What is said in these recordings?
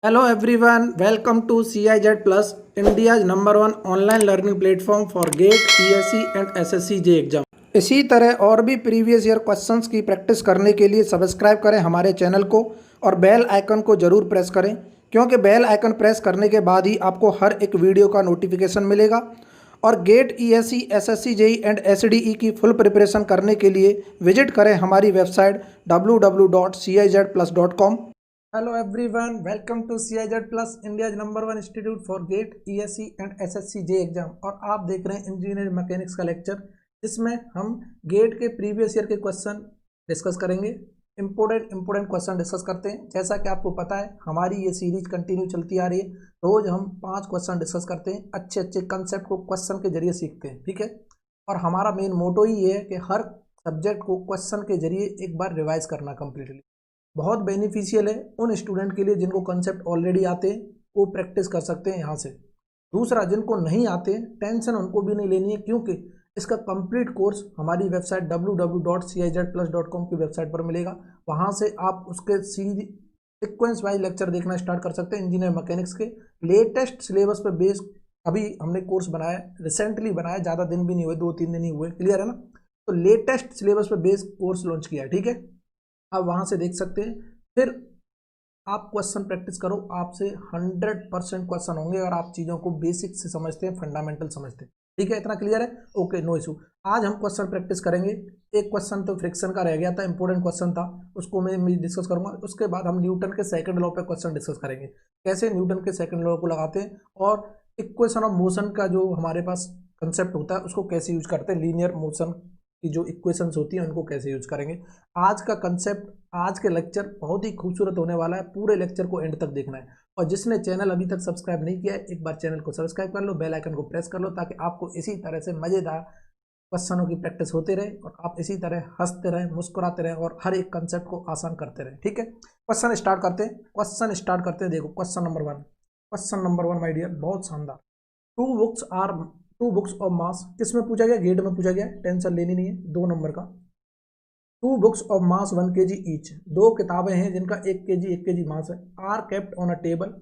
Hello everyone, welcome to CIZ Plus, India's #1 online learning platform for GATE, PSC and SSC J exam. इसी तरह और भी previous year questions की practice करने के लिए सब्सक्राइब करें हमारे चैनल को और बेल आइकन को जरूर प्रेस करें, क्योंकि बेल आइकन प्रेस करने के बाद ही आपको हर एक वीडियो का नोटिफिकेशन मिलेगा। और GATE ESC, SSC, JEE and SDE की फुल प्रिपरेशन करने के लिए विजिट करें हमारी website www.cizplus.com। Hello everyone, welcome to CIZ plus, India's #1 institute for GATE, ESC and SSC J exam. और आप देख रहे हैं इंजीनियरिंग मैकेनिक्स का लेक्चर, जिसमें हम गेट के प्रीवियस ईयर के क्वेश्चन डिस्कस करेंगे। इंपोर्टेंट क्वेश्चन डिस्कस करते हैं। जैसा कि आपको पता है, हमारी ये सीरीज कंटिन्यू चलती आ रही है। रोज हम 5 क्वेश्चन डिस्कस करते हैं, अच्छे अच्छे कंसेप्ट को क्वेश्चन के जरिए सीखते हैं, ठीक है। और हमारा मेन मोटो ही ये है कि हर सब्जेक्ट को क्वेश्चन के जरिए एक बार रिवाइज करना कंप्लीटली। बहुत बेनिफिशियल है उन स्टूडेंट के लिए जिनको कॉन्सेप्ट ऑलरेडी आते हैं, वो प्रैक्टिस कर सकते हैं यहाँ से। दूसरा, जिनको नहीं आते, टेंशन उनको भी नहीं लेनी है, क्योंकि इसका कंप्लीट कोर्स हमारी वेबसाइट www.cizplus.com की वेबसाइट पर मिलेगा। वहाँ से आप उसके सीक्वेंस वाइज लेक्चर देखना स्टार्ट कर सकते हैं। इंजीनियर मैकेनिक्स के लेटेस्ट सिलेबस पर बेस अभी हमने कोर्स बनाया, रिसेंटली बनाया, ज़्यादा दिन भी नहीं हुए, 2-3 दिन ही हुए, क्लियर है ना। तो लेटेस्ट सिलेबस पर बेस कोर्स लॉन्च किया है, ठीक है। आप वहाँ से देख सकते हैं। फिर आप क्वेश्चन प्रैक्टिस करो, आपसे 100% क्वेश्चन होंगे और आप चीज़ों को बेसिक से समझते हैं, फंडामेंटल समझते हैं, ठीक है। इतना क्लियर है? Okay, no issue. आज हम क्वेश्चन प्रैक्टिस करेंगे। एक क्वेश्चन तो फ्रिक्शन का रह गया था, इंपॉर्टेंट क्वेश्चन था, उसको मैं डिस्कस करूंगा। उसके बाद हम न्यूटन के सेकंड लॉ पे क्वेश्चन डिस्कस करेंगे, कैसे न्यूटन के सेकंड लॉ को लगाते हैं, और इक्वेशन ऑफ मोशन का जो हमारे पास कंसेप्ट होता है उसको कैसे यूज करते हैं, लीनियर मोशन की जो इक्वेशंस होती हैं उनको कैसे यूज करेंगे। आज का कंसेप्ट, आज के लेक्चर बहुत ही खूबसूरत होने वाला है। पूरे लेक्चर को एंड तक देखना है। और जिसने चैनल अभी तक सब्सक्राइब नहीं किया है, एक बार चैनल को सब्सक्राइब कर लो, बेल आइकन को प्रेस कर लो, ताकि आपको इसी तरह से मजेदार क्वेश्चनों की प्रैक्टिस होती रहे और आप इसी तरह हंसते रहें, मुस्कुराते रहें और हर एक कंसेप्ट को आसान करते रहें, ठीक है। क्वेश्चन स्टार्ट करते हैं। देखो, question number one my dear, बहुत शानदार। टू बुक्स ऑफ मास, किसमें पूछा गया? गेट में पूछा गया, टेंशन लेनी नहीं है। 2 नंबर का, 2 books of mass 1 kg each, 2 किताबें हैं जिनका 1 kg मास है, are kept on a table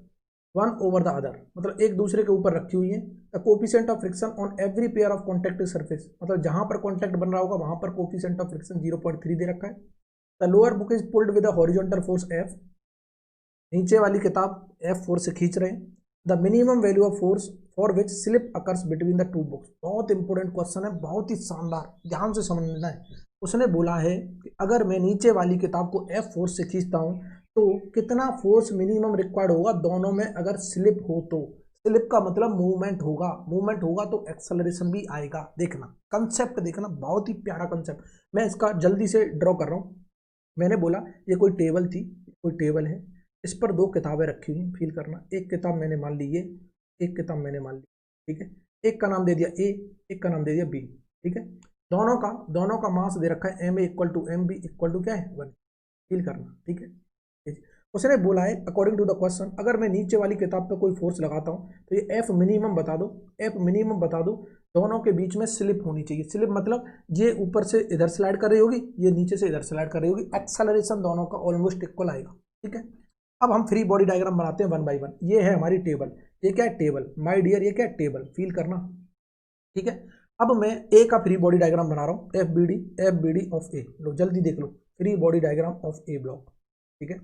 one over the other, मतलब एक दूसरे के ऊपर रखी हुई है। The coefficient of friction on every pair of contact surface, मतलब जहां पर कॉन्टैक्ट बन रहा होगा वहां पर कोफिशिएंट ऑफ फ्रिक्शन 0.3 दे रखा है। The lower book is pulled with a horizontal force F, नीचे वाली किताब F फोर्स से खींच रहे हैं। The minimum value of force for which slip occurs between the 2 books, बहुत इंपॉर्टेंट क्वेश्चन है, बहुत ही शानदार, ध्यान से समझना है। उसने बोला है कि अगर मैं नीचे वाली किताब को F फोर्स से खींचता हूं तो कितना फोर्स मिनिमम रिक्वायर्ड होगा दोनों में, अगर स्लिप हो तो। स्लिप का मतलब मूवमेंट होगा, मूवमेंट होगा तो एक्सेलरेशन भी आएगा। देखना कंसेप्ट, देखना, बहुत ही प्यारा कंसेप्ट। मैं इसका जल्दी से ड्रॉ कर रहा हूँ। मैंने बोला ये कोई टेबल थी, कोई टेबल है, इस पर 2 किताबें रखी हुई, फील करना। एक किताब मैंने मान ली ये, एक किताब मैंने मान ली, ठीक है। एक का नाम दे दिया A, एक का नाम दे दिया B, ठीक है। दोनों का मास दे रखा है MA equal to MB equal to क्या है 1, फील करना, ठीक है। उसने बोला है अकॉर्डिंग टू द क्वेश्चन, अगर मैं नीचे वाली किताब पे कोई फोर्स लगाता हूँ तो ये F मिनिमम बता दो, दोनों के बीच में स्लिप होनी चाहिए। स्लिप मतलब ये ऊपर से इधर स्लाइड कर रही होगी, ये नीचे से इधर स्लाइड कर रही होगी, एक्सेलरेशन दोनों का ऑलमोस्ट इक्वल आएगा, ठीक है। अब हम फ्री बॉडी डायग्राम बनाते हैं 1 बाई 1। ये है हमारी टेबल, ये क्या है? टेबल, माय डियर, ये क्या है? टेबल, फील करना, ठीक है। अब मैं ए का फ्री बॉडी डायग्राम बना रहा हूँ, F B D of A. लो जल्दी देख लो, free body diagram of a block, ठीक है।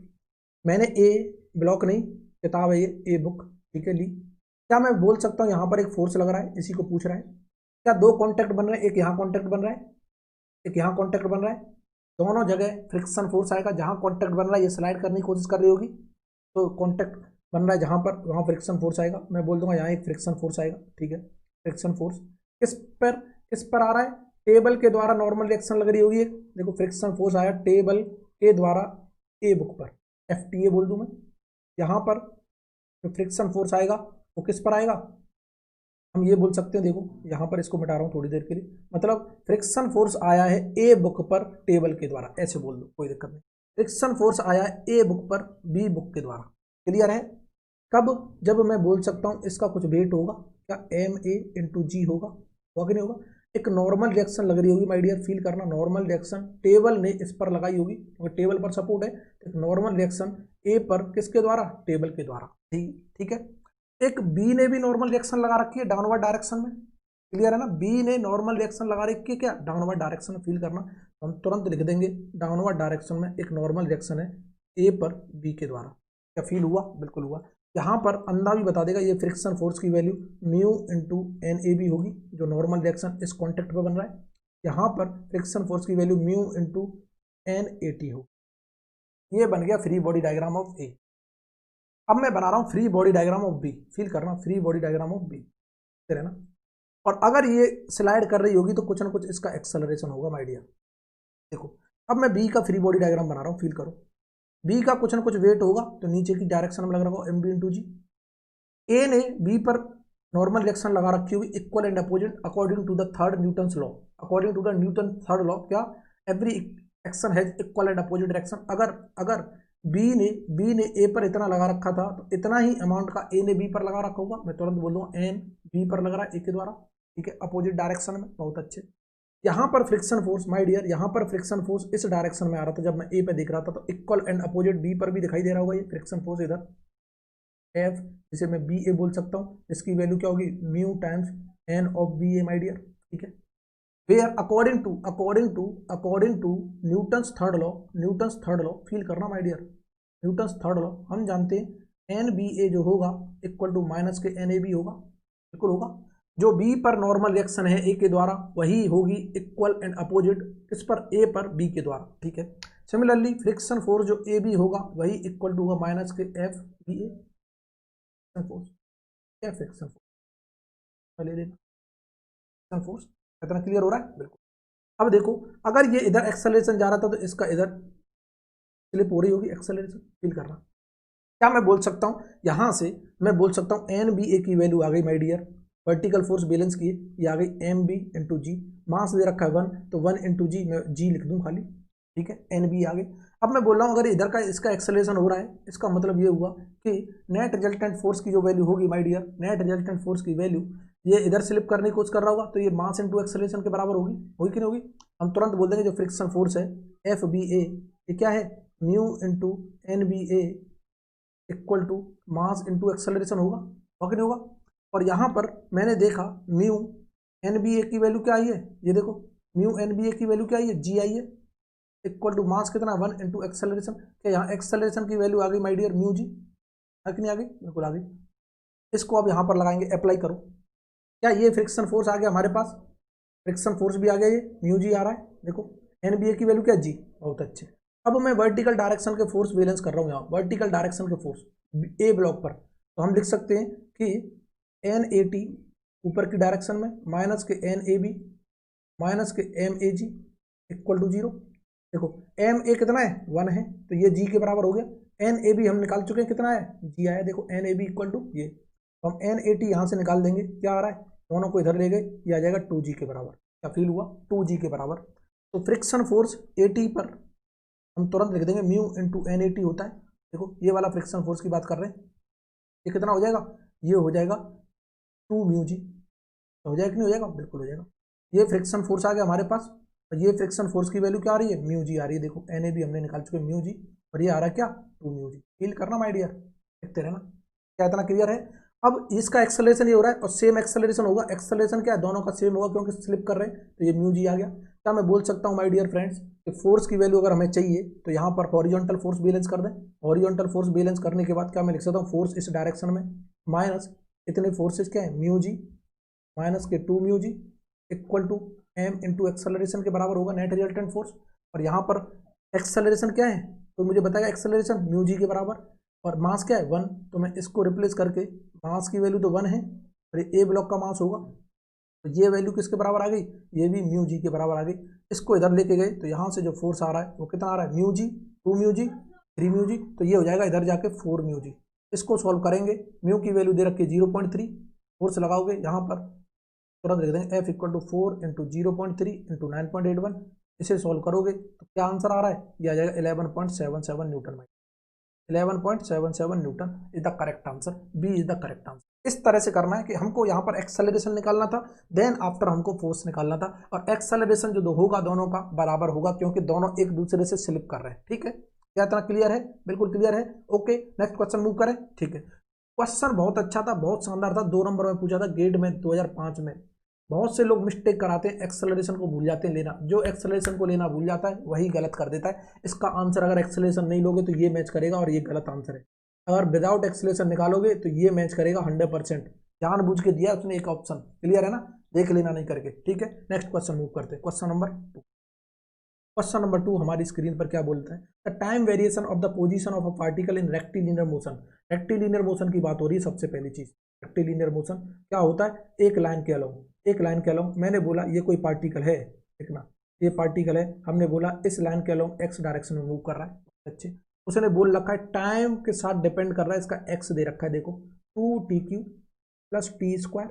मैंने ए ब्लॉक नहीं, किताब है ये, ए बुक, ठीक है, ली। क्या मैं बोल सकता हूँ यहाँ पर एक फोर्स लग रहा है? इसी को पूछ रहा है। क्या 2 कॉन्टैक्ट बन रहे हैं? एक यहाँ कॉन्टैक्ट बन रहा है, एक यहाँ कॉन्टैक्ट बन रहा है। दोनों जगह फ्रिक्शन फोर्स आएगा। जहाँ कॉन्टैक्ट बन रहा है ये स्लाइड करने की कोशिश कर रही होगी, तो कॉन्टैक्ट बन रहा है जहाँ पर, वहाँ फ्रिक्शन फोर्स आएगा। मैं बोल दूंगा यहाँ एक फ्रिक्शन फोर्स आएगा, ठीक है। फ्रिक्शन फोर्स किस पर, किस पर आ रहा है? टेबल के द्वारा नॉर्मल रिएक्शन लग रही होगी। देखो फ्रिक्शन फोर्स आया टेबल के द्वारा ए बुक पर, FTA बोल दूं मैं। यहाँ पर जो फ्रिक्शन फोर्स आएगा वो किस पर आएगा? हम ये बोल सकते हैं, देखो यहाँ पर इसको मिटा रहा हूँ थोड़ी देर के लिए, मतलब फ्रिक्शन फोर्स आया है ए बुक पर टेबल के द्वारा, ऐसे बोल दो, कोई दिक्कत नहीं। फ्रिक्शन फोर्स आया है ए बुक पर बी बुक के द्वारा, क्लियर है। कब? जब मैं बोल सकता हूँ इसका कुछ वेट होगा, क्या MA इंटू G होगा कि नहीं होगा? एक नॉर्मल रिएक्शन लग रही होगी माय डियर, फील करना नॉर्मल रिएक्शन टेबल ने इस पर लगाई होगी क्योंकि टेबल पर सपोर्ट है। तो एक नॉर्मल रिएक्शन ए पर किसके द्वारा, टेबल के द्वारा। ठीक है। एक बी ने भी नॉर्मल रिएक्शन लगा रखी है डाउनवर्ड डायरेक्शन में, क्लियर है ना। बी ने नॉर्मल रिएक्शन लगा रखी है क्या, डाउनवर्ड डायरेक्शन में, फील करना। तो हम तुरंत लिख देंगे डाउनवर्ड डायरेक्शन में एक नॉर्मल रिएक्शन है ए पर बी के द्वारा। क्या फील हुआ, बिल्कुल हुआ। यहाँ पर अंधा भी बता देगा ये फ्रिक्शन फोर्स की value mu into N A B होगी, जो नॉर्मल रिएक्शन इस कॉन्टेक्ट पे बन रहा है। यहाँ पर फ्रिक्शन फोर्स की value mu into N A T होगी। ये बन गया free body diagram of A. अब मैं बना रहा हूँ free body diagram of B, feel करना free body diagram of B, है ना। और अगर ये स्लाइड कर रही होगी तो कुछ ना कुछ इसका एक्सेलरेशन होगा माय डियर। देखो अब मैं बी का फ्री बॉडी डायग्राम बना रहा हूँ, फील करो। बी का कुछ ना कुछ वेट होगा तो नीचे की डायरेक्शन में लग रहा होगा M B into G. A ने बी पर नॉर्मल रिएक्शन लगा रखी होगी equal and opposite according to the third Newton's law. According to the Newton third law क्या, every action has equal and opposite direction. अगर बी ने A पर इतना लगा रखा था तो इतना ही अमाउंट का ए ने बी पर लगा रखा होगा। मैं तुरंत बोल दूंगा एन बी पर लग रहा है ए के द्वारा, ठीक है, अपोजिट डायरेक्शन में, बहुत अच्छे। यहाँ पर फ्रिक्शन फोर्स माय डियर, यहाँ पर फ्रिक्शन फोर्स इस डायरेक्शन में आ रहा था जब मैं ए पे देख रहा था, तो इक्वल एंड अपोजिट बी पर भी दिखाई दे रहा होगा ये फ्रिक्शन फोर्स इधर एफ, जिसे मैं बी ए बोल सकता हूँ, जिसकी वैल्यू क्या होगी mu times N of B A my dear, ठीक है। Where according to Newton's third law, feel करना my dear, Newton's third law हम जानते हैं एन बी ए जो होगा इक्वल टू माइनस के एन ए बी होगा, बिल्कुल होगा। जो बी पर नॉर्मल रिएक्शन है ए के द्वारा वही होगी इक्वल एंड अपोजिट किस पर, ए पर बी के द्वारा, ठीक है। सिमिलरली फ्रिक्शन फोर्स जो ए बी होगा वही इक्वल टू होगा माइनस के एफ बी ए फोर्स, क्या फ्रिक्शन फोर्स ले लेना, फ्रिक्शन फोर्स इतना क्लियर हो रहा है, बिल्कुल। अब देखो अगर ये इधर एक्सेलरेशन जा रहा था तो इसका इधर स्लिप हो रही होगी, एक्सेलरेशन, फील करना। क्या मैं बोल सकता हूँ यहाँ से, मैं बोल सकता हूँ एन बी ए की वैल्यू आ गई my dear, vertical force balance की ये आ गई M B into G, mass दे रखा है 1 तो 1 इंटू जी, मैं जी लिख दूँ खाली, ठीक है, एन बी आ गई। अब मैं बोल रहा हूँ अगर इधर का इसका एक्सेलरेशन हो रहा है, इसका मतलब ये हुआ कि नेट रिजल्टेंट फोर्स की जो वैल्यू होगी my dear, net resultant force की वैल्यू ये इधर स्लिप करने की कोशिश कर रहा होगा तो ये मास इंटू एक्सेलरेशन के बराबर होगी कि नहीं होगी। हम तुरंत बोल देंगे जो फ्रिक्शन फोर्स है एफ बी ए ये क्या है, mu into N B A equal to mass into acceleration होगा कि नहीं होगा। और यहाँ पर मैंने देखा म्यू एन बी ए की वैल्यू क्या आई है, ये देखो म्यू एन बी ए की वैल्यू क्या आई है, जी आई है, इक्वल टू मास कितना 1 इंटू एक्सेलरेशन। क्या यहाँ एक्सेलरेशन की वैल्यू आ गई माय डियर म्यू जी, है कि नहीं आ गई, बिल्कुल आ गई। इसको अब यहाँ पर लगाएंगे, अप्लाई करो। क्या ये फ्रिक्शन फोर्स आ गया हमारे पास, फ्रिक्शन फोर्स भी आ गया, ये म्यू जी आ रहा है, देखो एन बी ए की वैल्यू क्या जी, बहुत अच्छे। अब मैं वर्टिकल डायरेक्शन के फोर्स बैलेंस कर रहा हूँ यहाँ, वर्टिकल डायरेक्शन के फोर्स ए ब्लॉक पर, तो हम लिख सकते हैं कि एन ए टी ऊपर की डायरेक्शन में माइनस के एन ए बी माइनस के M A G equal to 0। देखो एम ए कितना है 1 है तो ये जी के बराबर हो गया, एन ए बी हम निकाल चुके हैं कितना है जी आया, देखो N A B equal to ये, तो हम एन ए टी यहाँ से निकाल देंगे, क्या आ रहा है दोनों को इधर ले गए, ये आ जाएगा 2 जी के बराबर। क्या फील हुआ, 2 जी के बराबर। तो फ्रिक्शन फोर्स ए टी पर हम तुरंत लिख देंगे mu into N A T होता है, देखो ये वाला फ्रिक्शन फोर्स की बात कर रहे हैं, ये कितना हो जाएगा, ये हो जाएगा 2 म्यू जी, हो जाएगा कि नहीं हो जाएगा, बिल्कुल हो जाएगा। ये फ्रिक्शन फोर्स आ गया हमारे पास और ये फ्रिक्शन फोर्स की वैल्यू क्या आ रही है म्यू जी आ रही है, देखो एन ए बी हमने निकाल चुके म्यू जी और ये आ रहा है क्या 2 म्यू जी, फील करना माय डियर, देखते रहना। क्या इतना क्लियर है। अब इसका एक्सेलरेशन ये हो रहा है और सेम एक्सेलरेशन होगा, एक्सेलरेशन क्या है दोनों का सेम होगा क्योंकि स्लिप कर रहे हैं, तो ये म्यू जी आ गया। क्या मैं बोल सकता हूँ माय डियर फ्रेंड्स कि फोर्स की वैल्यू अगर हमें चाहिए तो यहाँ पर हॉरिजॉन्टल फोर्स बैलेंस कर दें, हॉरिजॉन्टल फोर्स बैलेंस करने के बाद क्या मैं लिख सकता हूँ फोर्स इस डायरेक्शन में माइनस इतने फोर्सेस क्या है म्यू जी माइनस के 2 mu G equal to M into acceleration के बराबर होगा नेट रिजल्टेंट फोर्स। और यहाँ पर एक्सेलरेशन क्या है तो मुझे बताएगा, एक्सेलरेशन म्यू जी के बराबर और मास क्या है 1, तो मैं इसको रिप्लेस करके मास की वैल्यू तो 1 है और ए ब्लॉक का मास होगा, तो ये वैल्यू किसके बराबर आ गई, ये भी म्यू जी के बराबर आ गई। इसको इधर लेके गए तो यहाँ से जो फोर्स आ रहा है वो कितना आ रहा है म्यू जी 2 म्यू जी 3 म्यू जी, तो ये हो जाएगा इधर जाके 4 म्यू जी। इसको सॉल्व करेंगे, म्यू की वैल्यू दे रखी 0.3, फोर्स लगाओगे यहाँ पर तुरंत लिख देंगे F equal to 4 into 0.3 into 9.81, इसे सॉल्व करोगे तो क्या आंसर आ रहा है, ये आ जाएगा 11.77 newton metre. 11.77 newton is the correct answer, B is the correct answer. इस तरह से करना है कि हमको यहाँ पर एक्सेलरेशन निकालना था, देन आफ्टर हमको फोर्स निकालना था, और एक्सेलरेशन जो होगा दोनों का बराबर होगा क्योंकि दोनों एक दूसरे से स्लिप कर रहे हैं। ठीक है, क्या इतना क्लियर है? बिल्कुल क्लियर है। ओके, नेक्स्ट क्वेश्चन मूव करें। ठीक है, क्वेश्चन बहुत अच्छा था, बहुत शानदार था, 2 नंबर में पूछा था गेट में 2005 में। बहुत से लोग मिस्टेक कराते हैं, एक्सेलरेशन को भूल जाते हैं लेना। जो एक्सेलरेशन को लेना भूल जाता है वही गलत कर देता है। इसका आंसर अगर एक्सेलरेशन नहीं लोगे तो ये मैच करेगा, और ये गलत आंसर है। अगर विदाउट एक्सेलरेशन निकालोगे तो ये मैच करेगा 100%। जानबूझ के दिया उसने एक ऑप्शन, क्लियर है ना? देख लेना नहीं करके। ठीक है, नेक्स्ट क्वेश्चन मूव करते हैं। Question number 2। क्वेश्चन नंबर 2 हमारी स्क्रीन पर क्या बोलता है? The time variation of the position of a particle in rectilinear motion. Rectilinear motion की बात हो रही है। सबसे पहली चीज, रेक्टिलिनियर मोशन क्या होता है? एक लाइन के अलोंग, एक लाइन के अलोंग। मैंने बोला ये कोई पार्टिकल है, देखना ये पार्टिकल है, हमने बोला इस लाइन के अलोंग एक्स डायरेक्शन में मूव कर रहा है। अच्छे, उसने बोल रखा है टाइम के साथ डिपेंड कर रहा है, इसका एक्स दे रखा है, देखो 2t³ प्लस t²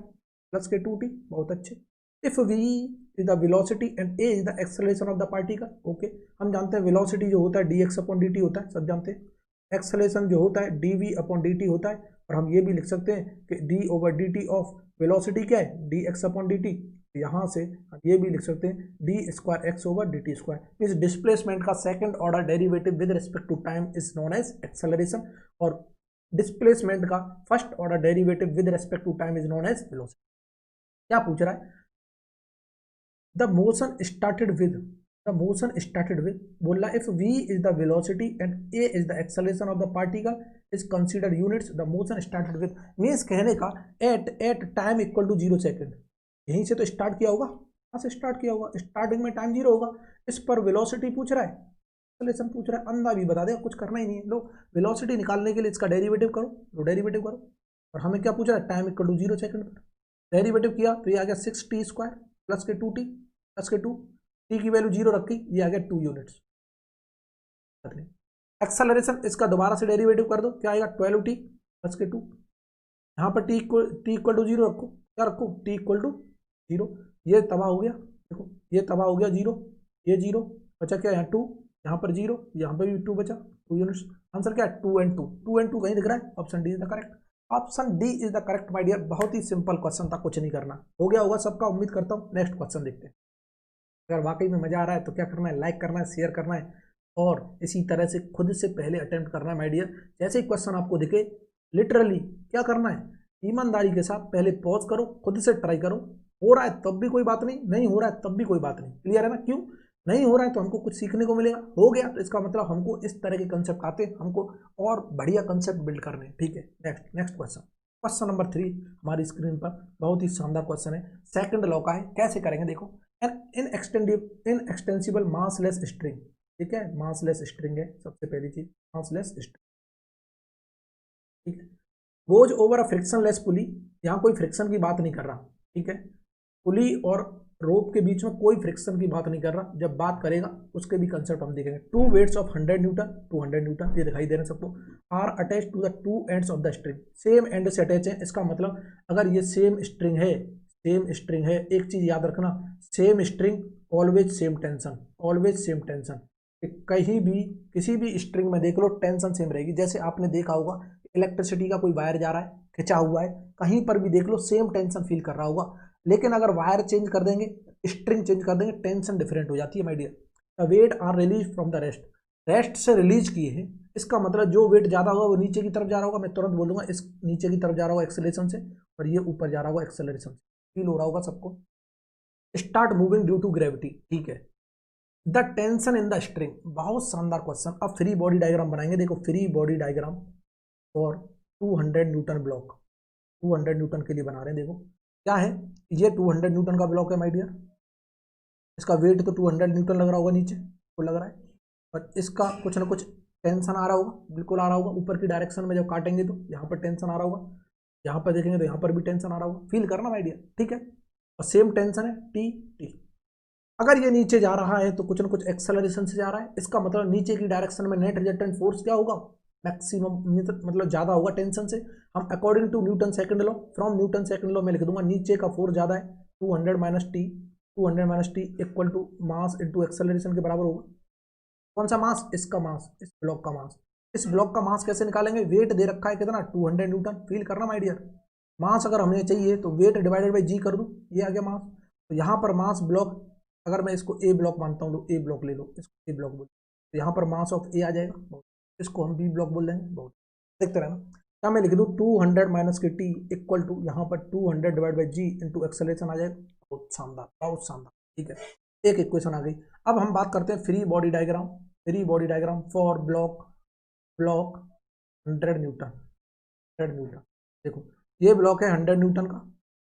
प्लस के 2t। बहुत अच्छे। If v is the velocity and a is the acceleration of the particle। Okay, हम जानते हैं वेलोसिटी जो होता है dx अपॉन dt होता है, सब जानते हैं। एक्सेलरेशन जो होता है dv अपॉन dt होता है, और हम ये भी लिख सकते हैं कि d/dt ऑफ वेलोसिटी क्या है? dx upon dt। यहाँ से हम ये भी लिख सकते हैं d²x/dt²। इस डिस्प्लेसमेंट का second order derivative with respect to time is known as acceleration, और डिस्प्लेसमेंट का first order derivative with respect to time is known as velocity. क्या पूछ रहा है? The motion started with, बोल रहा if v is the velocity and a is the acceleration of the particle is considered units, the motion started with means कहने का at time equal to 0 second. यहीं से तो स्टार्ट किया होगा, यहाँ से स्टार्ट किया होगा, स्टार्टिंग में टाइम 0 होगा। इस पर वेलोसिटी पूछ रहा है, एक्सेलरेशन पूछ रहा है, अंधा भी बता देगा, कुछ करना ही नहीं है। लो, वेलोसिटी निकालने के लिए इसका डेरिवेटिव करो, तो डेरिवेटिव करो, और हमें क्या पूछ रहा है? टाइम इक्वल टू 0 सेकेंड पर। डेरिवेटिव किया तो ये आ गया 6t² प्लस के 2t प्लस के 2, टी की वैल्यू 0 रखी, ये आ गया 2 यूनिट्स। एक्सेलरेशन इसका दोबारा से डेरिवेटिव कर दो, क्या आएगा? 12t प्लस के 2। यहाँ पर t इक्वल टू 0 रखो, क्या रखो? t equal to 0। ये तबाह हो गया, देखो ये तबाह हो गया, 0 ये 0 बचा, क्या यहाँ 2, यहाँ पर 0, यहाँ पर भी 2 बचा, 2 यूनिट्स। आंसर क्या है? 2 and 2। 2 and 2 कहीं दिख रहा है? Option D is the correct. Option D is the correct my dear. बहुत ही सिंपल क्वेश्चन था, कुछ नहीं करना। हो गया होगा सबका, उम्मीद करता हूँ। नेक्स्ट क्वेश्चन देखते हैं। अगर वाकई में मजा आ रहा है तो क्या करना है? लाइक करना है, शेयर करना है, और इसी तरह से खुद से पहले अटेम्प्ट करना है माय डियर। जैसे ही क्वेश्चन आपको दिखे, लिटरली क्या करना है? ईमानदारी के साथ पहले पॉज करो, खुद से ट्राई करो। हो रहा है तब भी कोई बात नहीं, नहीं हो रहा है तब भी कोई बात नहीं। क्लियर है ना? क्यों नहीं हो रहा है तो हमको कुछ सीखने को मिलेगा, हो गया तो इसका मतलब हमको इस तरह के कंसेप्ट आते हैं, हमको और बढ़िया कंसेप्ट बिल्ड करने हैं। ठीक है, नेक्स्ट क्वेश्चन, क्वेश्चन नंबर 3 हमारी स्क्रीन पर। बहुत ही शानदार क्वेश्चन है, सेकंड लॉ का है। कैसे करेंगे देखो। इनएक्सटेंसिबल मासलेस स्ट्रिंग, ठीक है, मासलेस स्ट्रिंग है सबसे पहली चीज, मासलेस स्ट्रिंग, ठीक है। गोज ओवर अ फ्रिक्शनलेस पुली, यहाँ कोई फ्रिक्शन की बात नहीं कर रहा, ठीक है। पुली और रोप के बीच में कोई फ्रिक्शन की बात नहीं कर रहा, जब बात करेगा उसके भी कंसेप्ट हम देखेंगे। 2 वेट्स ऑफ 100 न्यूटन, 200 न्यूटन, ये दिखाई दे रहे हैं सबको, are attach to the 2 ends of the string, same end से अटैच है। इसका मतलब अगर ये सेम स्ट्रिंग है, सेम स्ट्रिंग है, एक चीज याद रखना, same string always same tension, always same tension. कहीं भी किसी भी स्ट्रिंग में देख लो टेंशन सेम रहेगी। जैसे आपने देखा होगा इलेक्ट्रिसिटी का कोई वायर जा रहा है, खिंचा हुआ है, कहीं पर भी देख लो सेम टेंशन फील कर रहा होगा। लेकिन अगर वायर चेंज कर देंगे, स्ट्रिंग चेंज कर देंगे, टेंशन डिफरेंट हो जाती है my dear. The weight are release from the rest, rest से रिलीज किए हैं, इसका मतलब जो वेट ज्यादा होगा वो नीचे की तरफ जा रहा होगा। मैं तुरंत बोल दूंगा इस नीचे की तरफ जा रहा होगा एक्सेलरेशन से, और ये ऊपर जा रहा होगा एक्सेलरेशन से। फील हो रहा होगा सबको। Start moving due to gravity, ठीक है। The tension in the string, बहुत शानदार क्वेश्चन। अब फ्री बॉडी डायग्राम बनाएंगे, देखो फ्री बॉडी डायग्राम और 200 न्यूटन ब्लॉक, 200 न्यूटन के लिए बना रहे हैं। देखो क्या है, ये 200 न्यूटन का ब्लॉक है माय डियर। इसका वेट तो 200 न्यूटन लग रहा होगा नीचे, को लग रहा है, और इसका कुछ ना कुछ टेंशन आ रहा होगा, बिल्कुल आ रहा होगा। ऊपर की डायरेक्शन में जब काटेंगे तो यहाँ पर टेंशन आ रहा होगा, यहाँ पर देखेंगे तो यहाँ पर भी टेंशन आ रहा होगा। फील करना माय डियर, ठीक है। और सेम टेंशन है टी टी। अगर ये नीचे जा रहा है तो कुछ ना कुछ एक्सेलरेशन से जा रहा है, इसका मतलब नीचे की डायरेक्शन में नेट रिजल्टेंट फोर्स क्या होगा? मैक्सिमम, मतलब ज्यादा होगा टेंशन से। हम according to Newton second law, from Newton second law में लिख दूंगा नीचे का फोर्स ज्यादा है, 200 minus T, 200 minus T equal to mass into acceleration के बराबर होगा। कौन सा मास? इसका मास, इस ब्लॉक का मास। इस ब्लॉक का मास कैसे निकालेंगे, वेट दे रखा है कितना 200 न्यूटन, फील करना माय डियर। मास अगर हमें चाहिए तो वेट डिवाइडेड बाई जी कर दूँ, ये आ गया मास। तो यहाँ पर मास ब्लॉक, अगर मैं इसको ए ब्लॉक मानता हूँ तो ए ब्लॉक ले लो, इसको ए ब्लॉक बोल, तो यहाँ पर मास ऑफ ए आ जाएगा, इसको हम बी ब्लॉक बोल देंगे। बहुत देखते रहना, क्या मैं लिख दूँ 200 माइनस के टी इक्वल टू यहाँ पर 200 divide by G into acceleration आ जाएगा। बहुत शानदार, बहुत शानदार, ठीक है, एक इक्वेशन आ गई। अब हम बात करते हैं free body diagram. Free body diagram for block 100 Newton, 100 Newton. देखो ये ब्लॉक है 100 न्यूटन का,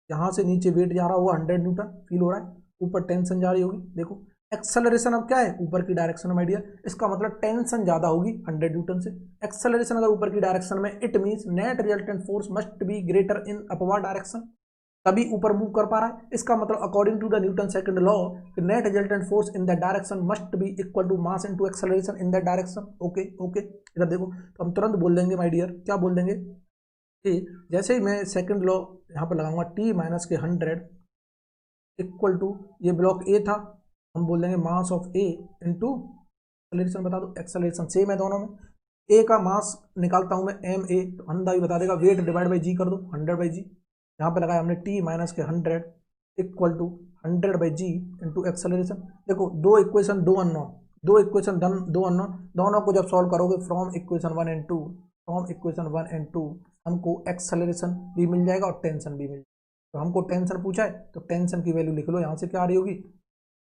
यहाँ से नीचे वेट जा रहा हुआ 100 न्यूटन, फील हो रहा है, ऊपर टेंशन जा रही होगी। देखो एक्सेलरेशन अब क्या है, ऊपर की डायरेक्शन में आइडिया, इसका मतलब टेंशन ज्यादा होगी 100 न्यूटन से। एक्सेलरेशन अगर ऊपर की डायरेक्शन में, it means net resultant force must be greater in upward direction, तभी ऊपर मूव कर पा रहा है। इसका मतलब according to the Newton second law, net resultant force in that direction must be equal to mass into acceleration in that direction. Okay okay, इधर देखो, तो हम तुरंत बोल देंगे माय डियर, क्या बोल देंगे कि जैसे ही मैं सेकंड लॉ यहाँ पर लगाऊंगा, टी माइनस के 100 इक्वल टू, ये ब्लॉक ए था, हम बोल देंगे mass of A into acceleration, बता दो एक्सेलरेशन सेम है दोनों में। ए का मास निकालता हूं मैं एम ए, तो अंधा भी बता देगा, वेट डिवाइड बाई जी कर दो, 100 बाई जी, यहाँ पे लगाया हमने टी माइनस के 100 equal to 100 by G into acceleration. देखो दो इक्वेशन, दो अननोन, दो इक्वेशन डन, दो अननोन, दोनों को जब सॉल्व करोगे from equation 1 and 2, from equation 1 and 2 हमको एक्सेलरेशन भी मिल जाएगा और टेंशन भी मिल जाएगा। तो हमको टेंशन पूछा है तो टेंशन की वैल्यू लिख लो, यहाँ से क्या आ रही होगी,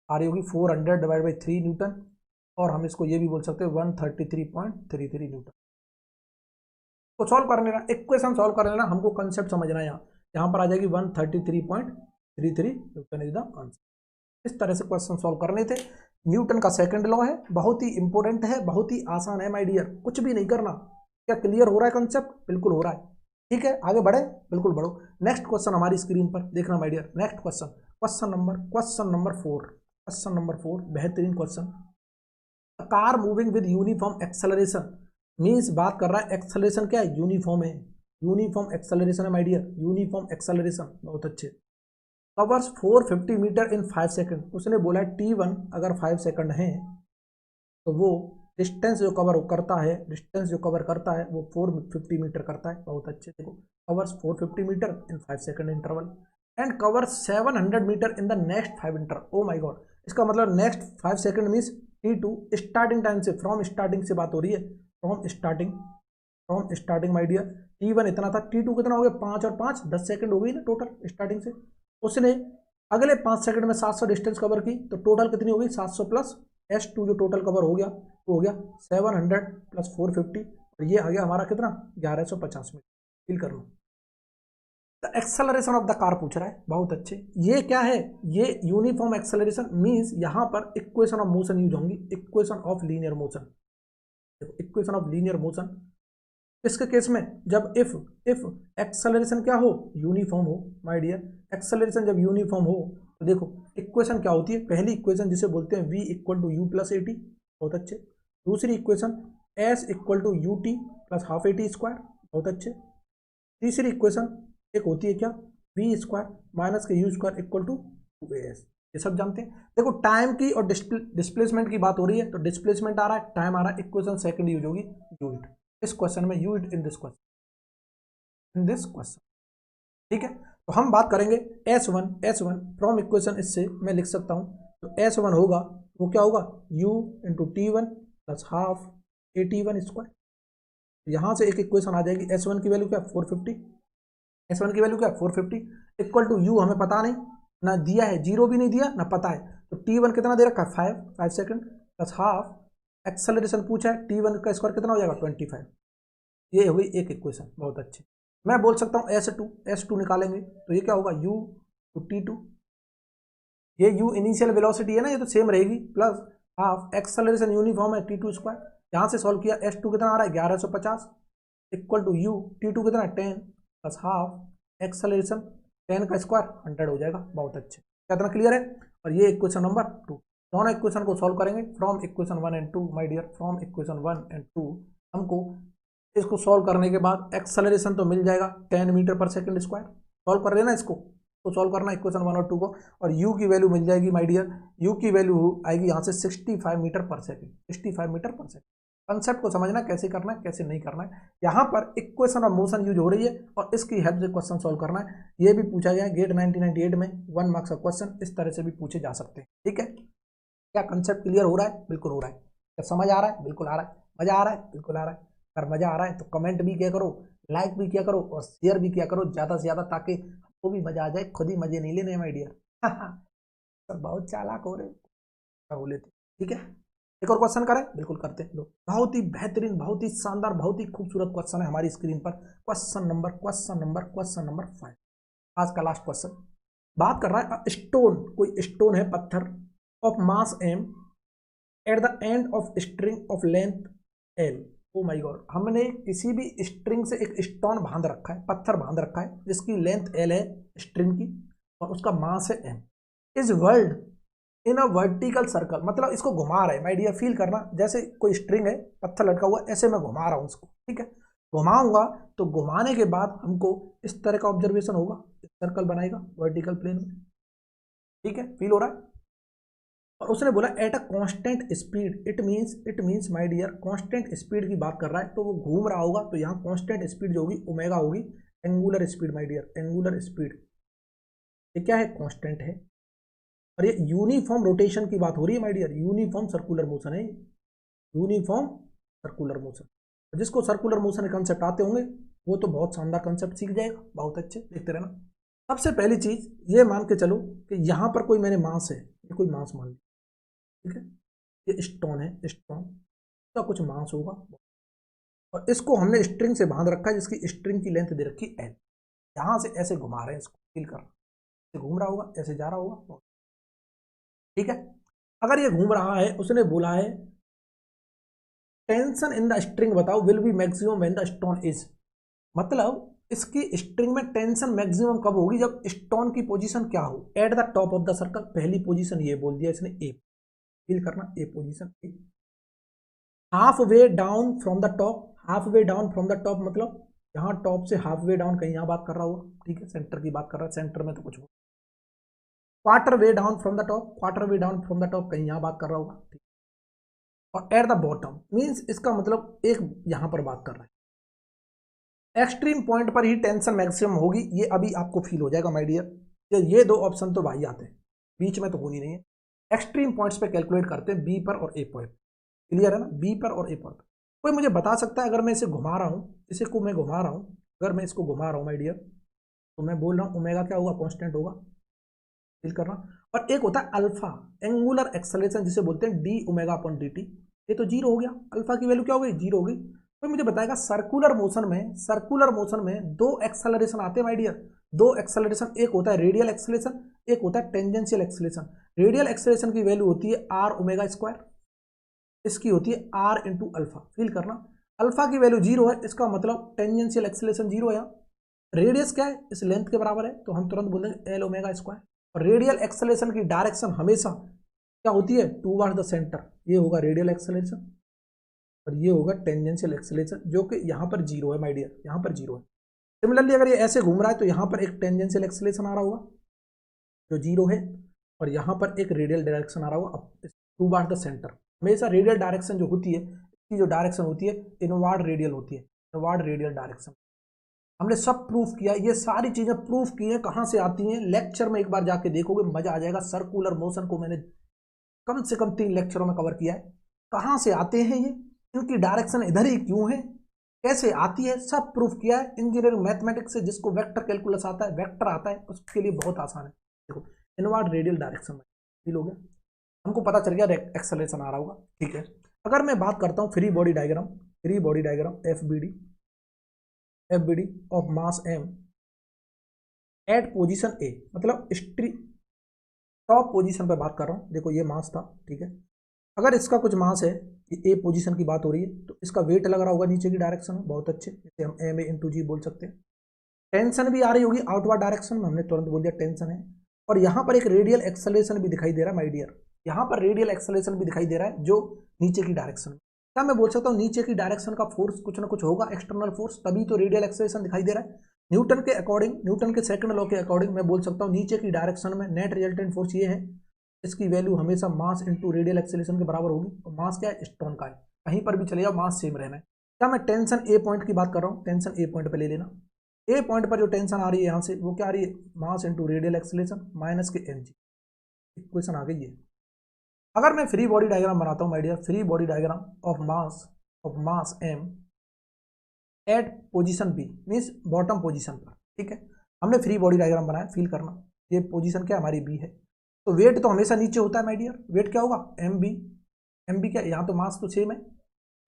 आ रही होगी 400 डिवाइड बाई 3 न्यूटन, और हम इसको ये भी बोल सकते हैं 133.33 न्यूटन। तो सॉल्व कर लेना, इक्वेशन सॉल्व कर लेना, हमको कंसेप्ट समझना है। यहाँ पर आ जाएगी 133.33 न्यूटन इज द आंसर। इस तरह से क्वेश्चन सॉल्व करने थे। न्यूटन का सेकंड लॉ है, बहुत ही इंपॉर्टेंट है, बहुत ही आसान है माय डियर, कुछ भी नहीं करना। क्या क्लियर हो रहा है कंसेप्ट, बिल्कुल हो रहा है, ठीक है, आगे बढ़े, बिल्कुल बढ़ो। नेक्स्ट क्वेश्चन हमारी स्क्रीन पर देखना my dear, next question, question number 4, question number 4, बेहतरीन question. Car moving with uniform acceleration, means बात कर रहा है एक्सेलरेशन क्या है, यूनिफॉर्म है, यूनिफॉर्म एक्सेलरेशन है माय डियर, यूनिफॉर्म एक्सेलरेशन, बहुत अच्छे। कवर्स 450 मीटर इन 5 सेकंड, उसने बोला T1 अगर 5 सेकंड है तो वो डिस्टेंस जो कवर करता है, डिस्टेंस जो कवर करता है वो 450 मीटर करता है, बहुत अच्छे। देखो covers 450 metre in 5 second interval and covers 700 metre in the next 5 interval. Oh my God, इसका मतलब next 5 second means T2 starting time से, फ्रॉम स्टार्टिंग से बात हो रही है, from starting my dear. T1 इतना था, T2 कितना हो गया, 5 और 5 10 सेकंड हो गई ना टोटल स्टार्टिंग से। उसने अगले 5 सेकंड में 700 डिस्टेंस कवर की, तो टोटल कितनी हो गई 700 प्लस S2 जो टोटल कवर हो गया वो हो गया 700 प्लस 450, और ये आ गया हमारा कितना 1150 मीटर। फील करना, the acceleration of the car पूछ रहा है, बहुत अच्छे। ये क्या है, ये यूनिफॉर्म एक्सेलरेशन मींस यहाँ पर इक्वेशन ऑफ मोशन यूज होंगी, equation of linear motion. Equation of linear motion किसके केस में, जब इफ एक्सेलरेशन क्या हो, यूनिफॉर्म हो माय डियर। एक्सेलरेशन जब यूनिफॉर्म हो तो देखो इक्वेशन क्या होती है, पहली इक्वेशन जिसे बोलते हैं v equal to U plus AT, बहुत अच्छे। दूसरी equation s equal to U T plus half AT square, बहुत अच्छे। तीसरी इक्वेशन एक होती है क्या, v स्क्वायर माइनस के U square equal to 2as, ये सब जानते हैं। देखो टाइम की और डिस्प्लेसमेंट की बात हो रही है, तो डिस्प्लेसमेंट आ रहा है, टाइम आ रहा है, इक्वेशन सेकंड यूज होगी यूनिट। इस क्वेश्चन में यूनिट इन दिस क्वेश्चन, ठीक है। तो हम बात करेंगे S1 फ्रॉम इक्वेशन, इससे मैं लिख सकता हूं, तो S1 होगा वो क्या होगा, u into T one plus half A T one square. यहां से एक इक्वेशन आ जाएगी, S1 की वैल्यू क्या 450, S1 की वैल्यू क्या 450 इक्वल टू u हमें पता नहीं, ना दिया है, जीरो भी नहीं दिया ना पता है, तो T1 कितना दे रखा है 5 सेकंड प्लस हाफ एक्सेलरेशन पूछा है, T1 का स्क्वायर कितना हो जाएगा 25। ये हो गई एक इक्वेशन, बहुत अच्छी। मैं बोल सकता हूँ S2 निकालेंगे तो ये क्या होगा u टू T2, ये u इनिशियल वेलोसिटी है ना, ये तो सेम रहेगी, प्लस हाफ एक्सेलरेशन यूनिफॉर्म है T2 स्क्वायर। यहाँ से सॉल्व किया, S2 कितना आ रहा है 1150 इक्वल टू u T2 कितना 10 प्लस हाफ एक्सेलरेशन 10 का स्क्वायर 100 हो जाएगा, बहुत अच्छे। कितना क्लियर है। और ये इक्वेशन नंबर 2, दोनों इक्वेशन को सॉल्व करेंगे from equation 1 and 2 my dear, from equation 1 and 2 हमको इसको सॉल्व करने के बाद एक्सेलरेशन तो मिल जाएगा 10 मीटर पर सेकंड स्क्वायर। सॉल्व कर लेना इसको, तो सॉल्व करना इक्वेशन 1 और 2 को, और u की वैल्यू मिल जाएगी माय डियर, u की वैल्यू आएगी यहाँ से 65 मीटर पर सेकंड, 65 मीटर पर सेकंड। कंसेप्ट को समझना कैसे करना है कैसे नहीं करना है। यहाँ पर इक्वेशन ऑफ मोशन यूज हो रही है और इसकी हेल्प से क्वेश्चन सॉल्व करना है। ये भी पूछा गया गेट 1998 में 1 मार्क्स का क्वेश्चन इस तरह से भी पूछे जा सकते हैं। ठीक है, क्या कंसेप्ट क्लियर हो रहा है? बिल्कुल हो रहा है। क्या समझ आ रहा है? बिल्कुल आ रहा है। मजा आ रहा है? बिल्कुल आ रहा है। अगर मजा आ रहा है तो कमेंट भी किया करो, लाइक भी किया करो और शेयर भी किया करो ज्यादा से ज्यादा, ताकि आपको भी मजा आ जाए। खुद ही मजे नहीं लेने माय डियर। सब बहुत चालाक हो रहे हो लेते। ठीक है, एक और क्वेश्चन करें? बिल्कुल करते हैं। लो, बहुत ही बेहतरीन, बहुत ही शानदार, बहुत ही खूबसूरत क्वेश्चन है हमारी स्क्रीन पर। क्वेश्चन नंबर 5, आज का लास्ट क्वेश्चन। बात कर रहा है स्टोन, कोई स्टोन है, पत्थर of mass M at the end of string of length L. Oh my God, हमने किसी भी स्ट्रिंग से एक स्टोन बांध रखा है, पत्थर बांध रखा है जिसकी लेंथ एल है स्ट्रिंग की और उसका मास है M. Is whirled in a vertical circle, मतलब इसको घुमा रहे हैं माय डियर। फील करना जैसे कोई स्ट्रिंग है, पत्थर लटका हुआ, ऐसे मैं घुमा रहा हूं उसको। ठीक है, घुमाऊंगा तो घुमाने के बाद हमको इस तरह का ऑब्जर्वेशन होगा, सर्कल बनाएगा वर्टिकल प्लेन में। ठीक है, फील हो रहा है? और उसने बोला at a constant speed, it means my dear constant speed की बात कर रहा है, तो वो घूम रहा होगा, तो यहाँ कांस्टेंट स्पीड जो होगी ओमेगा होगी, angular speed my dear, angular speed. ये क्या है? कांस्टेंट है। और ये यूनिफॉर्म रोटेशन की बात हो रही है my dear, uniform circular motion है, यूनिफॉर्म सर्कुलर मोशन। जिसको सर्कुलर मोशन के कंसेप्ट आते होंगे वो तो बहुत शानदार कंसेप्ट सीख जाएगा, बहुत अच्छे, देखते रहना। सबसे पहली चीज ये मान के चलो कि यहाँ पर कोई मैंने मास है, ये कोई मास मान लिया। ठीक है, ये स्टोन है, स्टोन का कुछ मास होगा और इसको हमने स्ट्रिंग से बांध रखा है जिसकी स्ट्रिंग की लेंथ दे रखी एल। यहां से ऐसे घुमा रहे हैं इसको, फील कर रहा है, घूम रहा होगा, ऐसे जा रहा होगा। ठीक है, अगर ये घूम रहा है, उसने बोला है टेंशन इन द स्ट्रिंग बताओ will be maximum when the stone is, मतलब इसकी स्ट्रिंग में टेंशन मैक्सिमम कब होगी? जब स्टोन की पोजीशन क्या हो? At the top of the circle, पहली पोजीशन ये बोल दिया इसने ए, फील करना, A position A. Half way down from the top, half way down from the top मतलब यहाँ टॉप से हाफ वे डाउन, कहीं यहाँ बात कर रहा होगा। ठीक है, सेंटर की बात कर रहा है, सेंटर में तो कुछ हो। Quarter way down from the top, quarter way down from the top, कहीं यहाँ बात कर रहा होगा। ठीक, और एट द बॉटम मीन्स इसका मतलब एक यहाँ पर बात कर रहा है, एक्सट्रीम पॉइंट पर ही टेंशन मैक्सिमम होगी। ये अभी आपको फील हो जाएगा माय डियर। ये दो ऑप्शन तो भाई आते हैं, बीच में तो होनी नहीं है। एक्सट्रीम पॉइंट्स पे कैलकुलेट करते हैं, बी पर और ए पॉइंट। क्लियर है ना? बी पर और ए पर। कोई मुझे बता सकता है, अगर मैं इसे घुमा रहा हूँ, इसे को मैं घुमा रहा हूँ, अगर मैं इसको घुमा रहा हूँ माय डियर, तो मैं बोल रहा हूँ ओमेगा क्या होगा? कांस्टेंट होगा, फील करना। और एक होता है अल्फा, एंगुलर एक्सेलरेशन जिसे बोलते हैं D omega upon D T, ये तो जीरो हो गया, अल्फा की वैल्यू क्या हो गई? जीरो हो गई। कोई मुझे बताएगा सर्कुलर मोशन में दो एक्सेलरेशन आते हैं माय डियर, दो एक्सेलरेशन, एक होता है रेडियल एक्सेलरेशन, एक होता है टेंजेंशियल एक्सेलरेशन। रेडियल एक्सेलरेशन की वैल्यू होती है आर ओमेगा स्क्वायर, इसकी होती है आर इंटू अल्फा, फील करना। अल्फा की वैल्यू जीरो है, इसका मतलब टेंजेंशियल एक्सेलरेशन जीरो है। रेडियस क्या है? इस लेंथ के बराबर है, तो हम तुरंत बोलेंगे एल ओमेगा स्क्वायर। और रेडियल एक्सेलरेशन की डायरेक्शन हमेशा क्या होती है? टूवर्ड द सेंटर, ये होगा रेडियल एक्सेलरेशन और ये होगा टेंजेंशियल एक्सेलरेशन, जो कि यहाँ पर जीरो है माय डियर, यहाँ पर जीरो है। सिमिलरली अगर ये ऐसे घूम रहा है तो यहाँ पर एक टेंजेंशियल एक्सेलरेशन आ रहा होगा जो जीरो है, और यहाँ पर एक रेडियल डायरेक्शन आ रहा होगा टूवर्ड द सेंटर। हमेशा रेडियल डायरेक्शन जो होती है, इसकी जो डायरेक्शन होती है इनवर्ड रेडियल होती है, इनवर्ड रेडियल डायरेक्शन। हमने सब प्रूफ किया, ये सारी चीजें प्रूफ की हैं। कहाँ से आती हैं? लेक्चर में एक बार जाके देखोगे, मजा आ जाएगा। सर्कुलर मोशन को मैंने कम से कम 3 लेक्चरों में कवर किया है। कहाँ से आते हैं ये, इनकी डायरेक्शन इधर ही क्यों है, कैसे आती है, सब प्रूफ किया है। इंजीनियरिंग मैथमेटिक्स से जिसको वेक्टर कैलकुलस आता है, वेक्टर आता है, उसके लिए बहुत आसान है। देखो इनवर्ड रेडियल डायरेक्शन में फील हो गया, हमको पता चल गया एक्सेलरेशन आ रहा होगा। ठीक है, अगर मैं बात करता हूँ free body diagram, free body diagram F B D of mass M at position A, मतलब टॉप पोजीशन पे बात कर रहा हूँ। देखो ये मास था, ठीक है, अगर इसका कुछ मास है, ये ए पोजीशन की बात हो रही है, तो इसका वेट लग रहा होगा नीचे की डायरेक्शन में, बहुत अच्छे, जैसे हम एम ए इंटू जी बोल सकते हैं। टेंशन भी आ रही होगी आउटवर्ड डायरेक्शन में, हमने तुरंत बोल दिया टेंशन है। और यहाँ पर एक रेडियल एक्सेलरेशन भी दिखाई दे रहा है माय डियर, यहाँ पर रेडियल एक्सेलरेशन भी दिखाई दे रहा है जो नीचे की डायरेक्शन में। क्या मैं बोल सकता हूँ नीचे की डायरेक्शन का फोर्स कुछ ना कुछ होगा, एक्सटर्नल फोर्स, तभी तो रेडियल एक्सेलरेशन दिखाई दे रहा है। न्यूटन के अकॉर्डिंग, न्यूटन के सेकंड लॉ के अकॉर्डिंग मैं बोल सकता हूँ नीचे की डायरेक्शन में नेट रिजल्टेंट फोर्स ये है, इसकी वैल्यू हमेशा मास इंटू रेडियल एक्सेलरेशन के बराबर होगी। और मास क्या है? स्टोन का है, कहीं पर भी चले जाओ मास सेम रहना है। क्या मैं टेंशन ए पॉइंट की बात कर रहा हूँ, टेंशन ए पॉइंट पर ले लेना। ए पॉइंट पर जो टेंशन आ रही है यहाँ से वो क्या आ रही है, mass into radial acceleration minus के mg। इक्वेशन आ गई है। अगर मैं फ्री बॉडी डायग्राम बनाता हूँ my dear, free body diagram of mass m at position B means bottom position पर, ठीक है। हमने फ्री बॉडी डायग्राम बनाया, फील करना। ये पोजीशन क्या हमारी बी है, तो वेट तो हमेशा नीचे होता है माय डियर। वेट क्या होगा, एम बी क्या, यहाँ तो मास तो सेम है,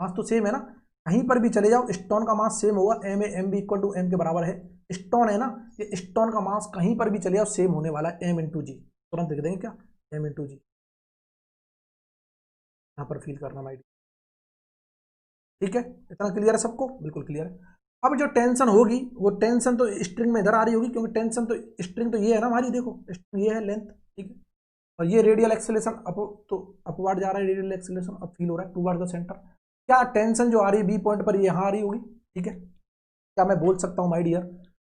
मास तो सेम है ना। कहीं पर भी चले जाओ स्टोन का मास सेम होगा, M B equal to M के बराबर है। स्टोन है ना, ये स्टोन का मास कहीं पर भी चले जाओ सेम होने वाला है, एम इंटू जी। तुरंत देख देंगे क्या, एम इंटू जी। यहाँ पर फील करना माय डियर, ठीक है। इतना क्लियर है सबको, बिल्कुल क्लियर है। अब जो टेंशन होगी वो टेंशन तो स्ट्रिंग में इधर आ रही होगी, क्योंकि टेंशन तो स्ट्रिंग तो ये है ना हमारी, देखो ये है लेंथ, ठीक है। और ये रेडियल एक्सेलरेशन तो अपवर्ड जा रहा है, रेडियल एक्सेलरेशन अब फील हो रहा है टूवर्ड द सेंटर। क्या टेंशन जो आ रही है बी पॉइंट पर ये यहाँ आ रही होगी, ठीक है। क्या मैं बोल सकता हूँ माय डियर,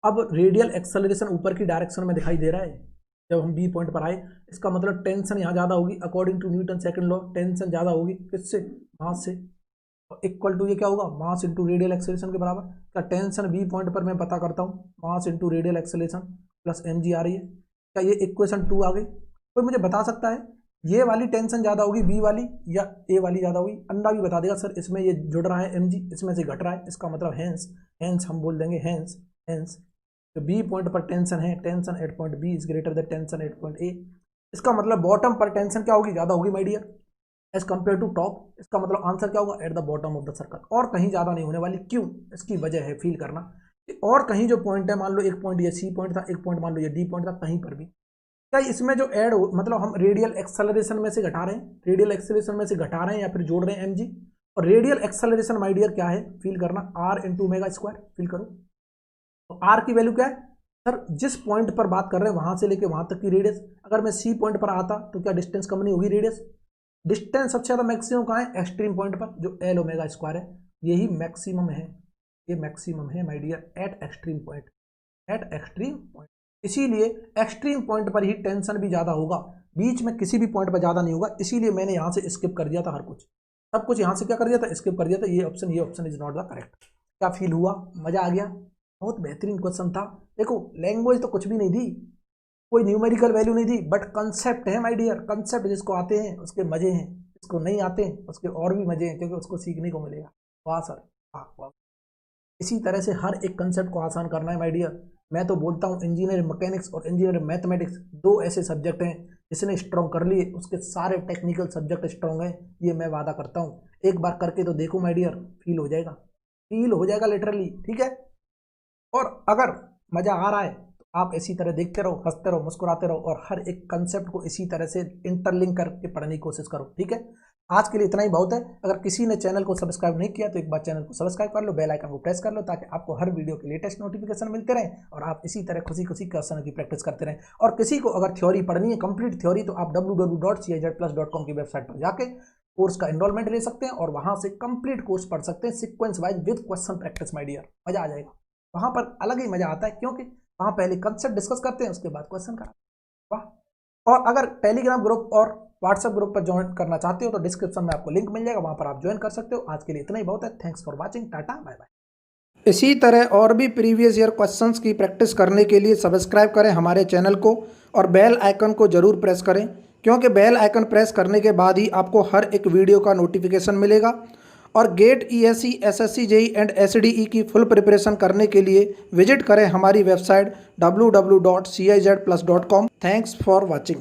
अब रेडियल एक्सेलरेशन ऊपर की डायरेक्शन में दिखाई दे रहा है जब हम बी पॉइंट पर आए, इसका मतलब टेंशन यहाँ ज़्यादा होगी। According to Newton second law tension ज़्यादा होगी किससे, मास से। इक्वल टू ये क्या होगा, मास इंटू रेडियल एक्सेलरेशन के बराबर। क्या टेंशन बी पॉइंट पर मैं पता करता हूँ, मास into radial acceleration plus mg आ रही है। क्या ये इक्वेशन 2 आ गई। कोई मुझे बता सकता है ये वाली टेंशन ज़्यादा होगी बी वाली या ए वाली ज़्यादा होगी। अंडा भी बता देगा सर, इसमें ये जुड़ रहा है mg, इसमें से घट रहा है, इसका मतलब हैंस हम बोल देंगे हैंस तो बी पॉइंट पर टेंशन है, tension at point B is greater than tension at point A. इसका मतलब बॉटम पर टेंशन क्या होगी, ज़्यादा होगी my dear as compare to top. इसका मतलब आंसर क्या होगा, at the bottom of the circle, और कहीं ज़्यादा नहीं होने वाली। क्यों, इसकी वजह है फील करना कि और कहीं जो पॉइंट है, मान लो एक पॉइंट ये सी पॉइंट था, एक पॉइंट मान लो ये डी पॉइंट था, कहीं पर भी क्या इसमें जो ऐड हो, मतलब हम रेडियल एक्सेलरेशन में से घटा रहे हैं, रेडियल एक्सेलरेशन में से घटा रहे हैं या फिर जोड़ रहे हैं mg। और रेडियल एक्सेलरेशन माय डियर क्या है, फील करना, r into omega square. Feel करो तो r की वैल्यू क्या है सर, जिस पॉइंट पर बात कर रहे हैं वहां से लेके वहां तक की रेडियस। अगर मैं सी पॉइंट पर आता तो क्या डिस्टेंस कम नहीं होगी, रेडियस। डिस्टेंस सबसे ज्यादा मैक्सिमम कहाँ है, एक्सट्रीम पॉइंट पर, जो एल ओमेगा स्क्वायर है, यही मैक्सिमम है, ये मैक्सिमम है my dear at extreme point, at extreme point. इसीलिए एक्सट्रीम पॉइंट पर ही टेंशन भी ज्यादा होगा, बीच में किसी भी पॉइंट पर ज्यादा नहीं होगा। इसीलिए मैंने यहाँ से स्किप कर दिया था हर कुछ, सब कुछ यहाँ से क्या कर दिया था, स्किप कर दिया था। ये option is not the correct. क्या फील हुआ, मजा आ गया, बहुत बेहतरीन क्वेश्चन था। देखो लैंग्वेज तो कुछ भी नहीं दी, कोई न्यूमेरिकल वैल्यू नहीं दी, बट कंसेप्ट है माय डियर। कंसेप्ट जिसको आते हैं उसके मजे हैं, जिसको नहीं आते हैं उसके और भी मजे हैं, क्योंकि उसको सीखने को मिलेगा। वाह सर, वाह। इसी तरह से हर एक कंसेप्ट को आसान करना है माय डियर। मैं तो बोलता हूँ इंजीनियरिंग मैकेनिक्स और इंजीनियरिंग मैथमेटिक्स दो ऐसे सब्जेक्ट हैं जिसने स्ट्रॉन्ग कर लिए उसके सारे टेक्निकल सब्जेक्ट स्ट्रॉन्ग हैं, ये मैं वादा करता हूँ। एक बार करके तो देखो माय डियर, फील हो जाएगा, फील हो जाएगा लिटरली, ठीक है। और अगर मजा आ रहा है तो आप इसी तरह देखते रहो, हंसते रहो, मुस्कुराते रहो, और हर एक कंसेप्ट को इसी तरह से इंटरलिंक करके पढ़ने की कोशिश करो, ठीक है। आज के लिए इतना ही बहुत है। अगर किसी ने चैनल को सब्सक्राइब नहीं किया तो एक बार चैनल को सब्सक्राइब कर लो, बेल आइकन को प्रेस कर लो, ताकि आपको हर वीडियो के लेटेस्ट नोटिफिकेशन मिलते रहे और आप इसी तरह खुशी क्वेश्चन की प्रैक्टिस करते रहें। और किसी को अगर थ्योरी पढ़नी है, कंप्लीट थ्योरी, तो आप www.cizplus.com की वेबसाइट पर जाके कोर्स का एनरोलमेंट ले सकते हैं और वहां से कंप्लीट कोर्स पढ़ सकते हैं, sequence wise with question practice my dear. मजा आ जाएगा, वहां पर अलग ही मजा आता है, क्योंकि वहां पहले कंसेप्ट डिस्कस करते हैं, उसके बाद क्वेश्चन कराते हैं। वाह। और अगर टेलीग्राम ग्रुप और व्हाट्सएप ग्रुप पर ज्वाइन करना चाहते हो तो डिस्क्रिप्शन में आपको लिंक मिल जाएगा, वहां पर आप ज्वाइन कर सकते हो। आज के लिए इतना ही बहुत है। Thanks for watching, tata bye bye. इसी तरह और भी प्रीवियस ईयर क्वेश्चंस की प्रैक्टिस करने के लिए सब्सक्राइब करें हमारे चैनल को और बेल आइकन को जरूर प्रेस करें, क्योंकि बेल आइकन प्रेस करने के बाद ही आपको हर एक वीडियो का नोटिफिकेशन मिलेगा। और GATE ESC, SSC, JEE and SDE की फुल प्रिपरेशन करने के लिए विजिट करें हमारी website www.cizplus.com। Thanks for watching.